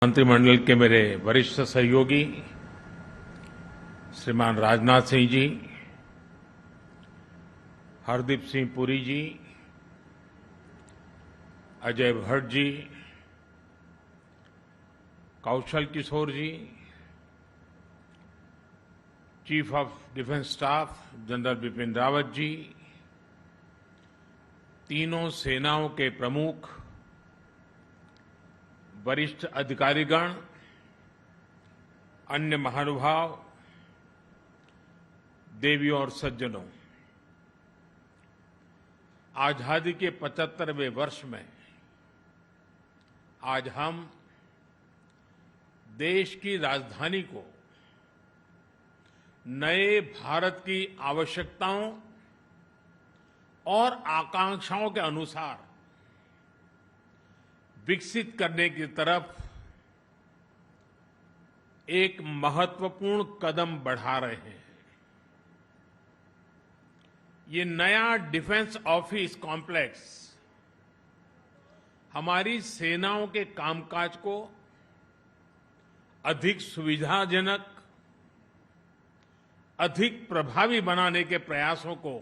मंत्रिमंडल के मेरे वरिष्ठ सहयोगी श्रीमान Rajnath Singh ji, Hardeep Singh Puri ji, Ajay Bhatt ji, Kaushal Kishore ji, chief of defence staff general Bipin Rawat ji, तीनों सेनाओं के प्रमुख, वरिष्ठ अधिकारीगण, अन्य महानुभाव, देवियों और सज्जनों, आजादी के 75वें वर्ष में आज हम देश की राजधानी को नए भारत की आवश्यकताओं और आकांक्षाओं के अनुसार विकसित करने की तरफ एक महत्वपूर्ण कदम बढ़ा रहे हैं। ये नया डिफेंस ऑफिस कॉम्प्लेक्स हमारी सेनाओं के कामकाज को अधिक सुविधाजनक, अधिक प्रभावी बनाने के प्रयासों को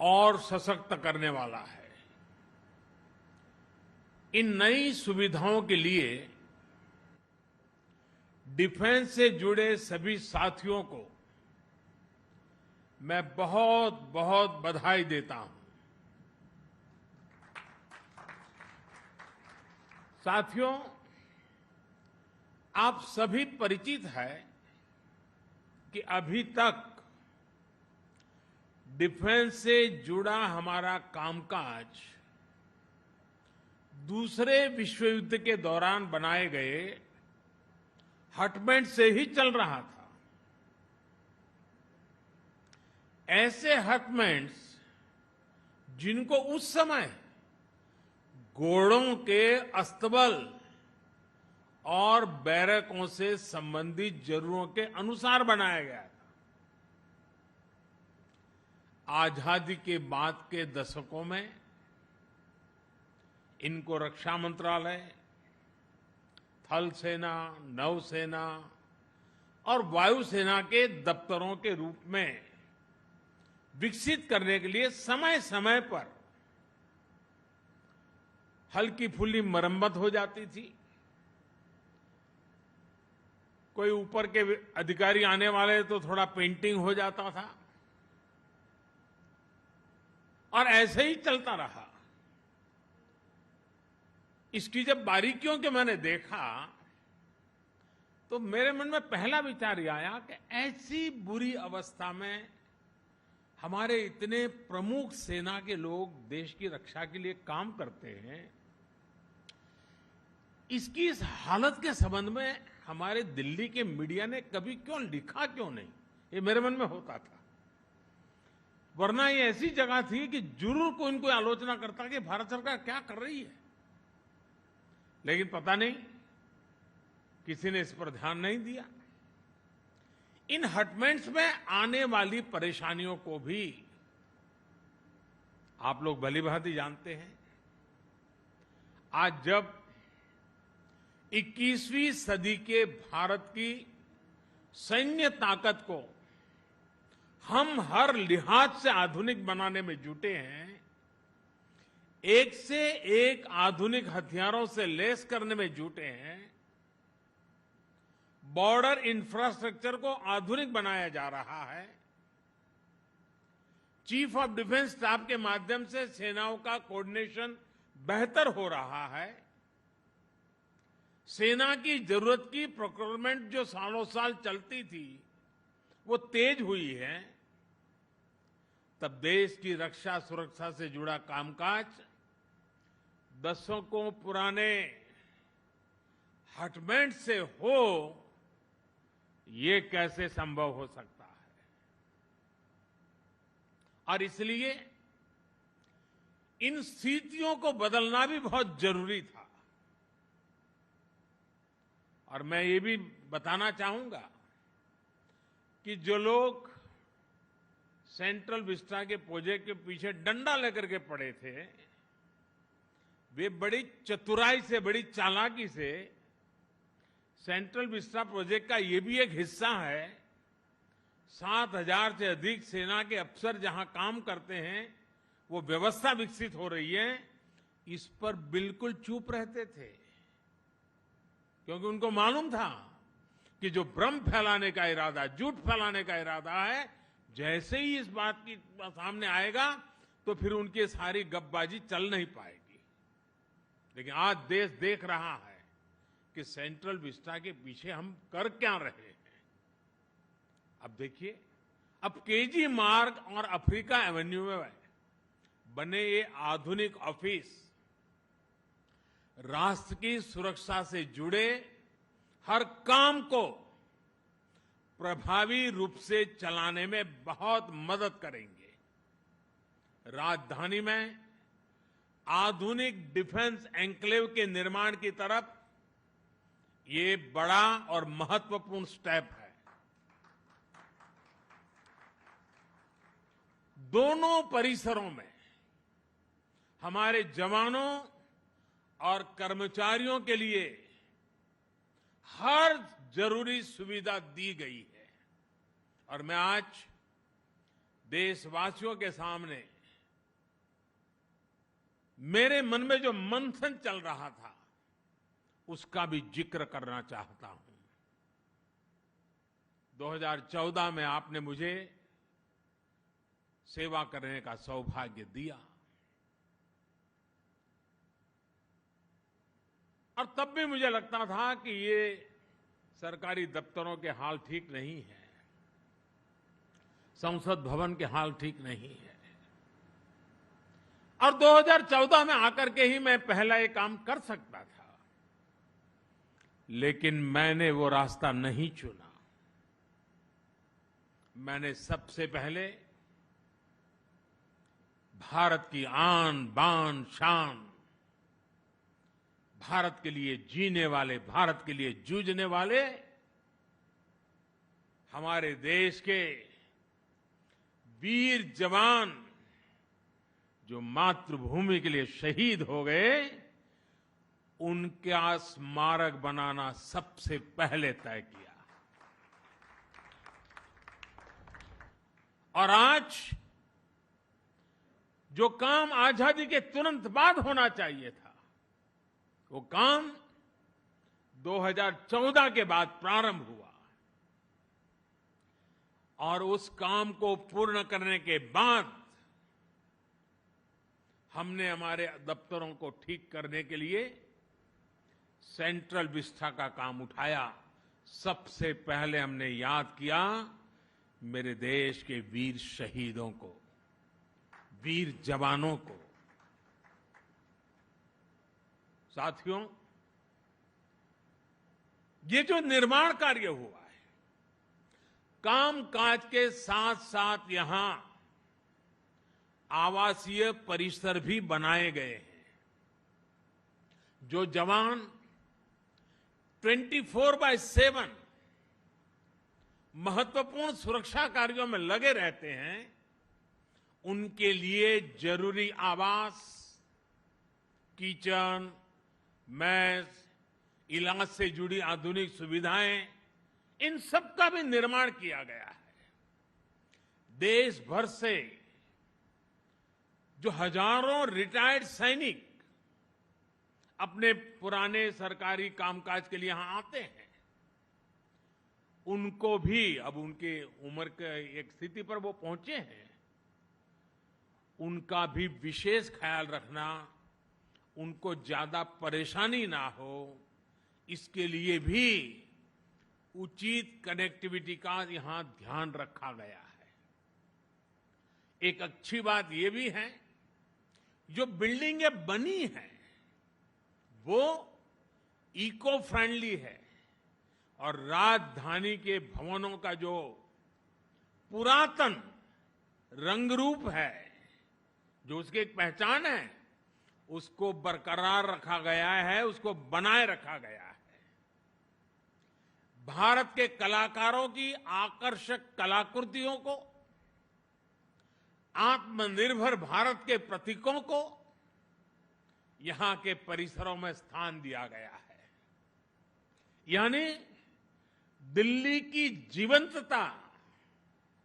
और सशक्त करने वाला है। इन नई सुविधाओं के लिए डिफेंस से जुड़े सभी साथियों को मैं बहुत बहुत बधाई देता हूं। साथियों, आप सभी परिचित हैं कि अभी तक डिफेंस से जुड़ा हमारा कामकाज दूसरे विश्व युद्ध के दौरान बनाए गए हटबैंड से ही चल रहा था। ऐसे हटबैंड्स जिनको उस समय घोड़ों के अस्तबल और बैरकों से संबंधित जरूरतों के अनुसार बनाया गया था। आजादी के बाद के दशकों में इनको रक्षा मंत्रालय, थल सेना, नौसेना और वायुसेना के दफ्तरों के रूप में विकसित करने के लिए समय समय पर हल्की फुल्की मरम्मत हो जाती थी। कोई ऊपर के अधिकारी आने वाले तो थोड़ा पेंटिंग हो जाता था और ऐसे ही चलता रहा। इसकी जब बारीकियों के मैंने देखा तो मेरे मन में पहला विचार यह आया कि ऐसी बुरी अवस्था में हमारे इतने प्रमुख सेना के लोग देश की रक्षा के लिए काम करते हैं, इसकी इस हालत के संबंध में हमारे दिल्ली के मीडिया ने कभी क्यों लिखा क्यों नहीं, ये मेरे मन में होता था। वरना ये ऐसी जगह थी कि जरूर कोई इनको आलोचना करता कि भारत सरकार क्या कर रही है, लेकिन पता नहीं किसी ने इस पर ध्यान नहीं दिया। इन हटबैंड्स में आने वाली परेशानियों को भी आप लोग भलीभांति जानते हैं। आज जब 21वीं सदी के भारत की सैन्य ताकत को हम हर लिहाज से आधुनिक बनाने में जुटे हैं, एक से एक आधुनिक हथियारों से लैस करने में जुटे हैं, बॉर्डर इंफ्रास्ट्रक्चर को आधुनिक बनाया जा रहा है, चीफ ऑफ डिफेंस स्टाफ के माध्यम से सेनाओं का कोऑर्डिनेशन बेहतर हो रहा है, सेना की जरूरत की प्रोक्योरमेंट जो सालों साल चलती थी वो तेज हुई है, तब देश की रक्षा सुरक्षा से जुड़ा कामकाज दशकों पुराने हटबैंड से हो, ये कैसे संभव हो सकता है। और इसलिए इन स्थितियों को बदलना भी बहुत जरूरी था। और मैं ये भी बताना चाहूंगा कि जो लोग सेंट्रल विस्टा के प्रोजेक्ट के पीछे डंडा लेकर के पड़े थे, वे बड़ी चतुराई से, बड़ी चालाकी से सेंट्रल विस्टा प्रोजेक्ट का ये भी एक हिस्सा है। 7,000 से अधिक सेना के अफसर जहां काम करते हैं, वो व्यवस्था विकसित हो रही है, इस पर बिल्कुल चुप रहते थे, क्योंकि उनको मालूम था कि जो भ्रम फैलाने का इरादा, झूठ फैलाने का इरादा है, जैसे ही इस बात की सामने आएगा तो फिर उनकी सारी गपबाजी चल नहीं पाएगी। लेकिन आज देश देख रहा है कि सेंट्रल विस्टा के पीछे हम कर क्या रहे हैं। अब देखिए, अब केजी मार्ग और अफ्रीका एवेन्यू में बने ये आधुनिक ऑफिस राष्ट्र की सुरक्षा से जुड़े हर काम को प्रभावी रूप से चलाने में बहुत मदद करेंगे। राजधानी में आधुनिक डिफेंस एन्क्लेव के निर्माण की तरफ ये बड़ा और महत्वपूर्ण स्टेप है। दोनों परिसरों में हमारे जवानों और कर्मचारियों के लिए हर जरूरी सुविधा दी गई है। और मैं आज देशवासियों के सामने मेरे मन में जो मंथन चल रहा था, उसका भी जिक्र करना चाहता हूं। 2014 में आपने मुझे सेवा करने का सौभाग्य दिया, और तब भी मुझे लगता था कि ये सरकारी दफ्तरों के हाल ठीक नहीं है, संसद भवन के हाल ठीक नहीं है। और 2014 में आकर के ही मैं पहला ये काम कर सकता था, लेकिन मैंने वो रास्ता नहीं चुना। मैंने सबसे पहले भारत की आन बान शान, भारत के लिए जीने वाले, भारत के लिए जूझने वाले हमारे देश के वीर जवान जो मातृभूमि के लिए शहीद हो गए, उनका स्मारक बनाना सबसे पहले तय किया। और आज जो काम आजादी के तुरंत बाद होना चाहिए था, वो काम 2014 के बाद प्रारंभ हुआ। और उस काम को पूर्ण करने के बाद हमने हमारे दफ्तरों को ठीक करने के लिए सेंट्रल विस्टा का काम उठाया। सबसे पहले हमने याद किया मेरे देश के वीर शहीदों को, वीर जवानों को। साथियों, ये जो निर्माण कार्य हुआ है, कामकाज के साथ साथ यहां आवासीय परिसर भी बनाए गए हैं। जो जवान 24/7 महत्वपूर्ण सुरक्षा कार्यों में लगे रहते हैं, उनके लिए जरूरी आवास, किचन, मेस, इलाज से जुड़ी आधुनिक सुविधाएं, इन सब का भी निर्माण किया गया है। देश भर से जो हजारों रिटायर्ड सैनिक अपने पुराने सरकारी कामकाज के लिए यहां आते हैं, उनको भी अब उनके उम्र के एक स्थिति पर वो पहुंचे हैं, उनका भी विशेष ख्याल रखना, उनको ज्यादा परेशानी ना हो, इसके लिए भी उचित कनेक्टिविटी का यहां ध्यान रखा गया है। एक अच्छी बात यह भी है, जो बिल्डिंगें बनी हैं वो इको फ्रेंडली है, और राजधानी के भवनों का जो पुरातन रंग रूप है, जो उसकी एक पहचान है, उसको बरकरार रखा गया है, उसको बनाए रखा गया है। भारत के कलाकारों की आकर्षक कलाकृतियों को, आत्मनिर्भर भारत के प्रतीकों को यहां के परिसरों में स्थान दिया गया है। यानी दिल्ली की जीवंतता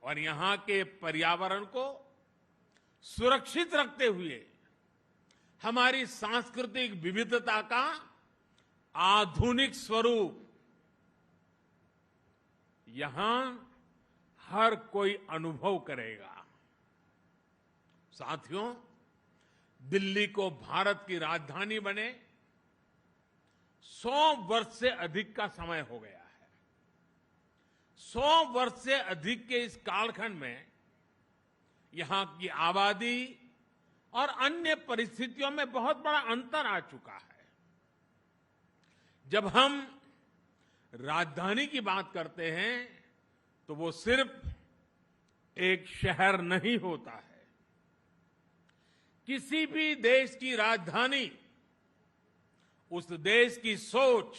और यहां के पर्यावरण को सुरक्षित रखते हुए हमारी सांस्कृतिक विविधता का आधुनिक स्वरूप यहां हर कोई अनुभव करेगा। साथियों, दिल्ली को भारत की राजधानी बने 100 वर्ष से अधिक का समय हो गया है। 100 वर्ष से अधिक के इस कालखंड में यहां की आबादी और अन्य परिस्थितियों में बहुत बड़ा अंतर आ चुका है। जब हम राजधानी की बात करते हैं तो वो सिर्फ एक शहर नहीं होता है। किसी भी देश की राजधानी उस देश की सोच,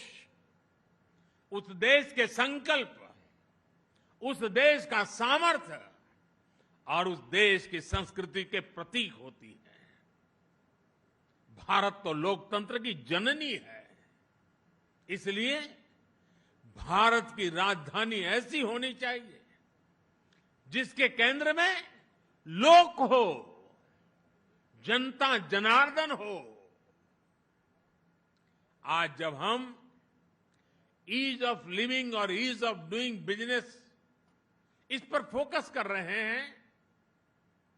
उस देश के संकल्प, उस देश का सामर्थ्य और उस देश की संस्कृति के प्रतीक होती है। भारत तो लोकतंत्र की जननी है, इसलिए भारत की राजधानी ऐसी होनी चाहिए जिसके केंद्र में लोक हो, जनता जनार्दन हो। आज जब हम ईज ऑफ लिविंग और ईज ऑफ डूइंग बिजनेस इस पर फोकस कर रहे हैं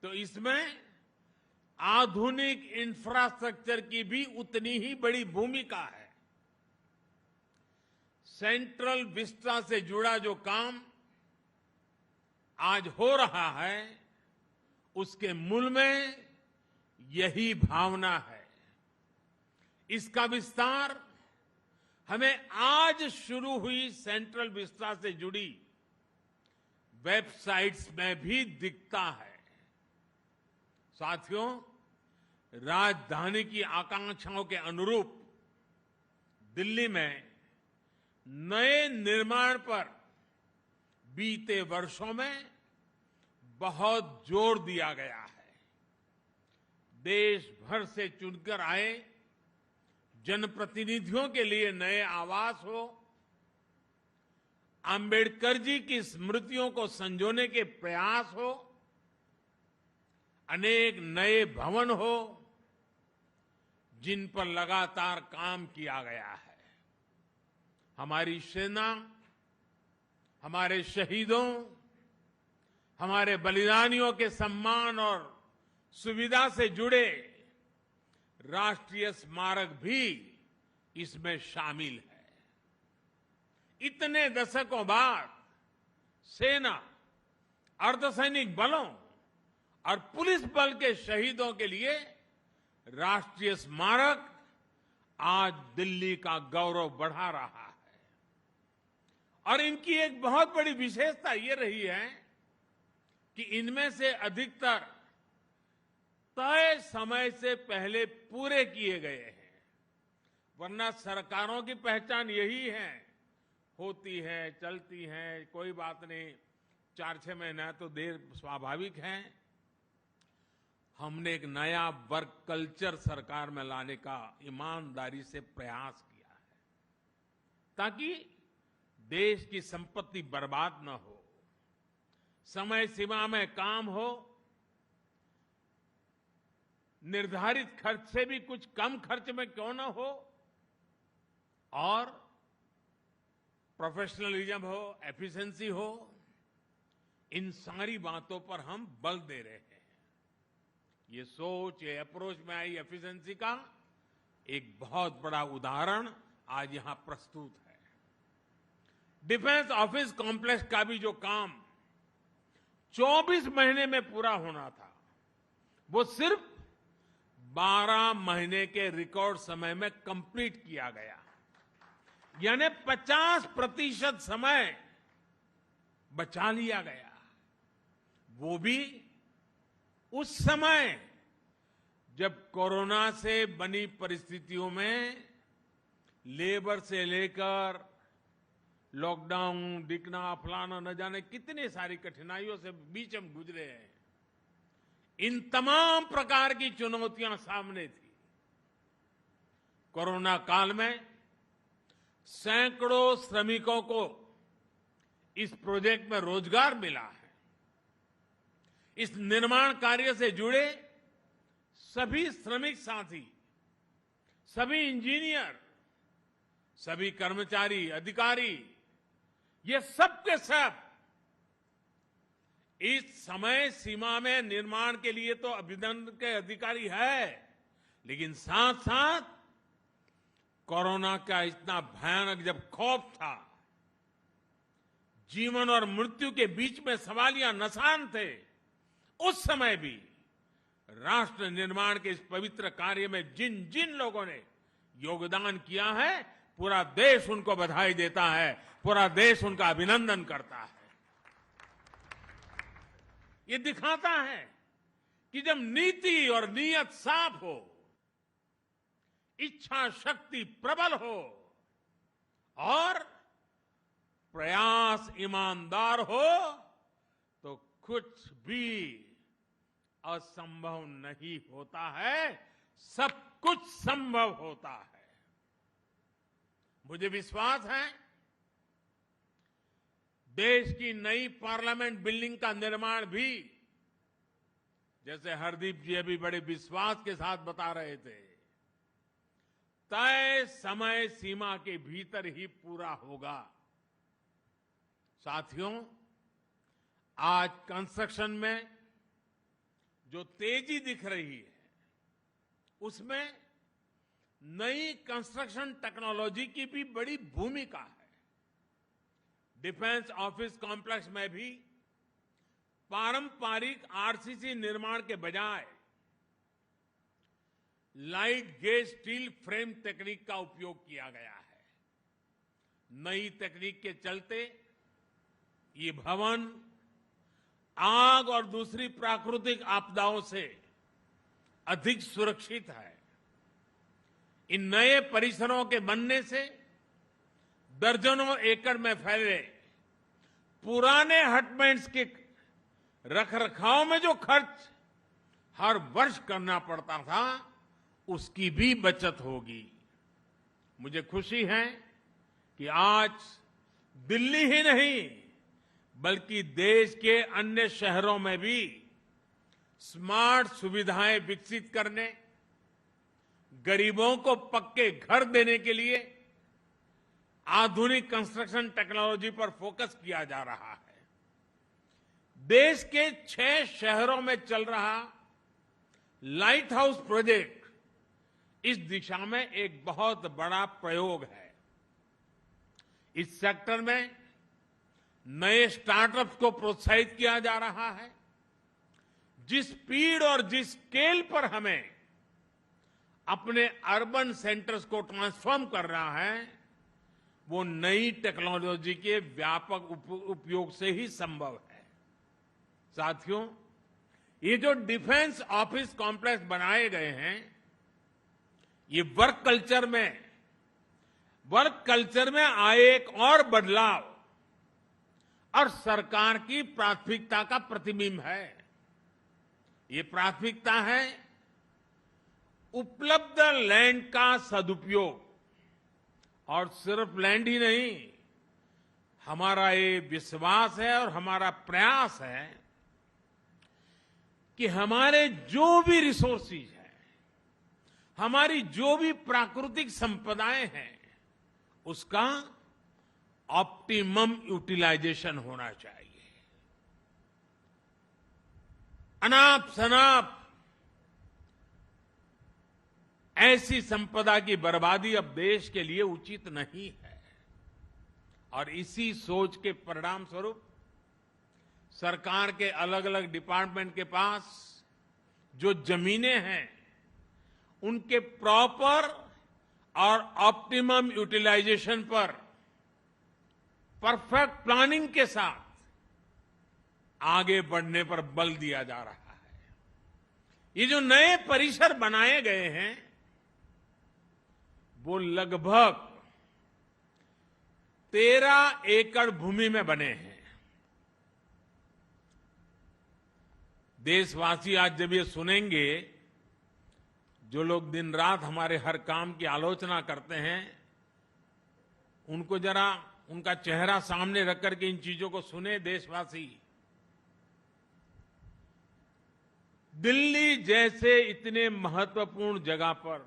तो इसमें आधुनिक इंफ्रास्ट्रक्चर की भी उतनी ही बड़ी भूमिका है। सेंट्रल विस्टा से जुड़ा जो काम आज हो रहा है उसके मूल में यही भावना है। इसका विस्तार हमें आज शुरू हुई सेंट्रल विस्टा से जुड़ी वेबसाइट्स में भी दिखता है। साथियों, राजधानी की आकांक्षाओं के अनुरूप दिल्ली में नए निर्माण पर बीते वर्षों में बहुत जोर दिया गया है। देश भर से चुनकर आए जनप्रतिनिधियों के लिए नए आवास हो, अंबेडकर जी की स्मृतियों को संजोने के प्रयास हो, अनेक नए भवन हो जिन पर लगातार काम किया गया है। हमारी सेना, हमारे शहीदों, हमारे बलिदानियों के सम्मान और सुविधा से जुड़े राष्ट्रीय स्मारक भी इसमें शामिल है। इतने दशकों बाद सेना, अर्धसैनिक बलों और पुलिस बल के शहीदों के लिए राष्ट्रीय स्मारक आज दिल्ली का गौरव बढ़ा रहा है। और इनकी एक बहुत बड़ी विशेषता ये रही है कि इनमें से अधिकतर तय समय से पहले पूरे किए गए हैं। वरना सरकारों की पहचान यही है, होती है, चलती है, कोई बात नहीं, 4-6 महीना तो देर स्वाभाविक है। हमने एक नया वर्क कल्चर सरकार में लाने का ईमानदारी से प्रयास किया है ताकि देश की संपत्ति बर्बाद न हो, समय सीमा में काम हो, निर्धारित खर्च से भी कुछ कम खर्च में क्यों न हो, और प्रोफेशनलिज्म हो, एफिशिएंसी हो, इन सारी बातों पर हम बल दे रहे हैं। ये सोच, ये अप्रोच में आई एफिशिएंसी का एक बहुत बड़ा उदाहरण आज यहां प्रस्तुत है। डिफेंस ऑफिस कॉम्प्लेक्स का भी जो काम 24 महीने में पूरा होना था, वो सिर्फ 12 महीने के रिकॉर्ड समय में कंप्लीट किया गया। यानी 50% समय बचा लिया गया। वो भी उस समय जब कोरोना से बनी परिस्थितियों में लेबर से लेकर लॉकडाउन, दिखना, फलाना, न जाने कितनी सारी कठिनाइयों से बीच हम गुजरे हैं। इन तमाम प्रकार की चुनौतियां सामने थी, कोरोना काल में सैकड़ों श्रमिकों को इस प्रोजेक्ट में रोजगार मिला है। इस निर्माण कार्य से जुड़े सभी श्रमिक साथी, सभी इंजीनियर, सभी कर्मचारी, अधिकारी, ये सब के सब इस समय सीमा में निर्माण के लिए तो अभिनंदन के अधिकारी है, लेकिन साथ साथ कोरोना का इतना भयानक जब खौफ था, जीवन और मृत्यु के बीच में सवालिया निशान थे, उस समय भी राष्ट्र निर्माण के इस पवित्र कार्य में जिन जिन लोगों ने योगदान किया है, पूरा देश उनको बधाई देता है, पूरा देश उनका अभिनंदन करता है। ये दिखाता है कि जब नीति और नीयत साफ हो, इच्छा शक्ति प्रबल हो और प्रयास ईमानदार हो, तो कुछ भी असंभव नहीं होता है, सब कुछ संभव होता है। मुझे विश्वास है देश की नई पार्लियामेंट बिल्डिंग का निर्माण भी, जैसे हरदीप जी अभी बड़े विश्वास के साथ बता रहे थे, तय समय सीमा के भीतर ही पूरा होगा। साथियों, आज कंस्ट्रक्शन में जो तेजी दिख रही है, उसमें नई कंस्ट्रक्शन टेक्नोलॉजी की भी बड़ी भूमिका है। डिफेंस ऑफिस कॉम्प्लेक्स में भी पारंपरिक आरसीसी निर्माण के बजाय लाइट गेज स्टील फ्रेम तकनीक का उपयोग किया गया है। नई तकनीक के चलते ये भवन आग और दूसरी प्राकृतिक आपदाओं से अधिक सुरक्षित है। इन नए परिसरों के बनने से दर्जनों एकड़ में फैले पुराने हटमेंट्स के रखरखाव में जो खर्च हर वर्ष करना पड़ता था, उसकी भी बचत होगी। मुझे खुशी है कि आज दिल्ली ही नहीं, बल्कि देश के अन्य शहरों में भी स्मार्ट सुविधाएं विकसित करने, गरीबों को पक्के घर देने के लिए आधुनिक कंस्ट्रक्शन टेक्नोलॉजी पर फोकस किया जा रहा है। देश के 6 शहरों में चल रहा लाइट हाउस प्रोजेक्ट इस दिशा में एक बहुत बड़ा प्रयोग है। इस सेक्टर में नए स्टार्टअप्स को प्रोत्साहित किया जा रहा है। जिस स्पीड और जिस स्केल पर हमें अपने अर्बन सेंटर्स को ट्रांसफॉर्म कर रहा है, वो नई टेक्नोलॉजी के व्यापक उपयोग से ही संभव है। साथियों, ये जो डिफेंस ऑफिस कॉम्प्लेक्स बनाए गए हैं, ये वर्क कल्चर में आए एक और बदलाव और सरकार की प्राथमिकता का प्रतिबिंब है। ये प्राथमिकता है उपलब्ध लैंड का सदुपयोग, और सिर्फ लैंड ही नहीं, हमारा ये विश्वास है और हमारा प्रयास है कि हमारे जो भी रिसोर्सेज हैं, हमारी जो भी प्राकृतिक संपदाएं हैं, उसका ऑप्टिमम यूटिलाइजेशन होना चाहिए। अनाप शनाप ऐसी संपदा की बर्बादी अब देश के लिए उचित नहीं है, और इसी सोच के परिणाम स्वरूप सरकार के अलग अलग डिपार्टमेंट के पास जो जमीनें हैं, उनके प्रॉपर और ऑप्टिमम यूटिलाइजेशन पर परफेक्ट प्लानिंग के साथ आगे बढ़ने पर बल दिया जा रहा है। ये जो नए परिसर बनाए गए हैं, वो लगभग 13 एकड़ भूमि में बने हैं। देशवासी आज जब ये सुनेंगे, जो लोग दिन रात हमारे हर काम की आलोचना करते हैं, उनको जरा उनका चेहरा सामने रख करके इन चीजों को सुने देशवासी। दिल्ली जैसे इतने महत्वपूर्ण जगह पर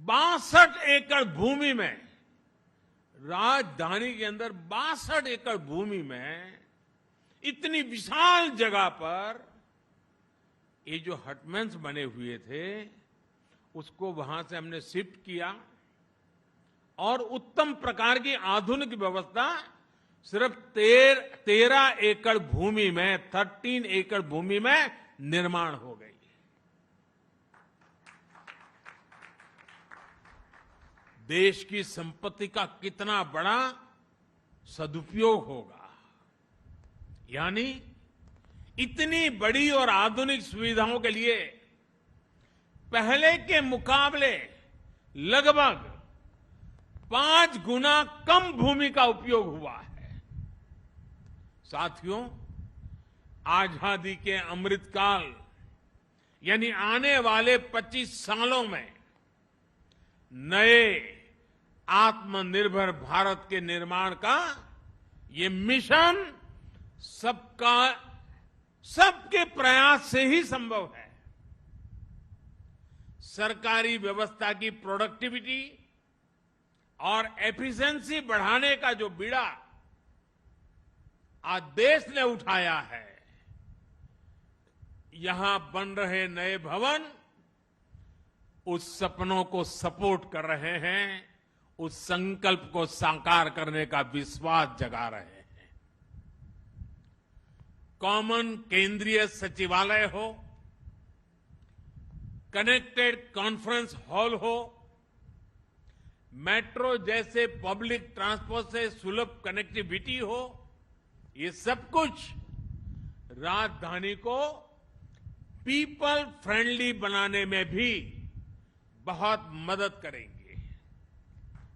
62 एकड़ भूमि में, राजधानी के अंदर 62 एकड़ भूमि में, इतनी विशाल जगह पर ये जो हटमेंस बने हुए थे, उसको वहां से हमने शिफ्ट किया और उत्तम प्रकार की आधुनिक व्यवस्था सिर्फ 13 एकड़ भूमि में, 13 एकड़ भूमि में निर्माण हो गई। देश की संपत्ति का कितना बड़ा सदुपयोग होगा। यानी इतनी बड़ी और आधुनिक सुविधाओं के लिए पहले के मुकाबले लगभग 5 गुना कम भूमि का उपयोग हुआ है। साथियों, आजादी के अमृतकाल यानी आने वाले 25 सालों में नए आत्मनिर्भर भारत के निर्माण का ये मिशन सबके प्रयास से ही संभव है। सरकारी व्यवस्था की प्रोडक्टिविटी और एफिशिएंसी बढ़ाने का जो बीड़ा आज देश ने उठाया है, यहां बन रहे नए भवन उस सपनों को सपोर्ट कर रहे हैं, उस संकल्प को साकार करने का विश्वास जगा रहे हैं। कॉमन केंद्रीय सचिवालय हो, कनेक्टेड कॉन्फ्रेंस हॉल हो, मेट्रो जैसे पब्लिक ट्रांसपोर्ट से सुलभ कनेक्टिविटी हो, ये सब कुछ राजधानी को पीपल फ्रेंडली बनाने में भी बहुत मदद करेंगे।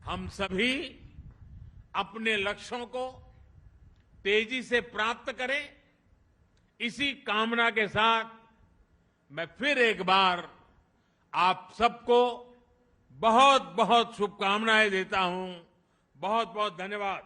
हम सभी अपने लक्ष्यों को तेजी से प्राप्त करें, इसी कामना के साथ मैं फिर एक बार आप सबको बहुत बहुत शुभकामनाएं देता हूं। बहुत बहुत धन्यवाद।